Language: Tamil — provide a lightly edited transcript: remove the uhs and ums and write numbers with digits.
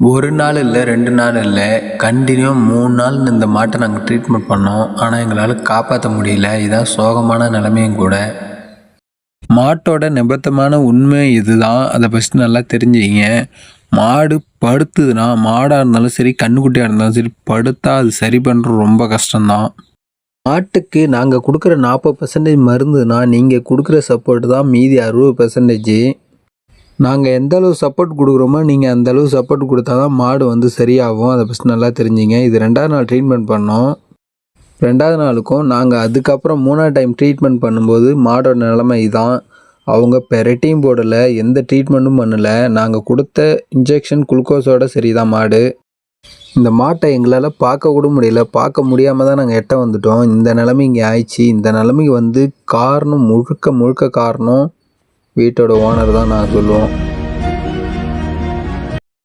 ஒரு நாள் இல்லை, 2 நாள் இல்லை, கண்டினியூ 3 நாள் இந்த மாட்டை நாங்கள் ட்ரீட்மெண்ட் பண்ணோம். ஆனால் எங்களால் காப்பாற்ற முடியல. இதான் சோகமான நிலைமையும் கூட. மாட்டோட நிபந்தமான உண்மை இதுதான். அதை ஃபஸ்ட்டு நல்லா தெரிஞ்சுக்கிங்க. மாடு படுத்துதுன்னா, மாடாக இருந்தாலும் சரி, கன்றுக்குட்டியாக இருந்தாலும் சரி, படுத்தா அது சரி பண்ணுறது ரொம்ப கஷ்டம்தான். மாட்டுக்கு நாங்கள் கொடுக்குற 40% மருந்துனா, நீங்கள் கொடுக்குற சப்போர்ட்டு தான் மீதி 60%. நாங்கள் எந்த அளவு சப்போர்ட் கொடுக்குறோமோ, நீங்கள் அந்தளவு சப்போர்ட் கொடுத்தா தான் மாடு சரியாகும். அதை ஃபஸ்ட்டு நல்லா தெரிஞ்சுங்க. இது 2வது நாள் ட்ரீட்மெண்ட் பண்ணோம். 2வது நாளுக்கும் நாங்கள் அதுக்கப்புறம் 3வது டைம் ட்ரீட்மெண்ட் பண்ணும்போது மாடோட நிலைமை இதான். அவங்க பெரட்டியும் போடலை, எந்த ட்ரீட்மெண்ட்டும் பண்ணலை. நாங்கள் கொடுத்த இன்ஜெக்ஷன் குளுக்கோஸோட சரிதான் மாடு. இந்த மாட்டை எங்களால் பார்க்க கூட முடியல. பார்க்க முடியாமல் தான் நாங்கள் எட்ட வந்துட்டோம். இந்த நிலைமை இங்கே ஆயிடுச்சு. இந்த நிலைமைக்கு காரணம் முழுக்க காரணம் வீட்டோட ஓனர் தான் நான் சொல்லுவோம்.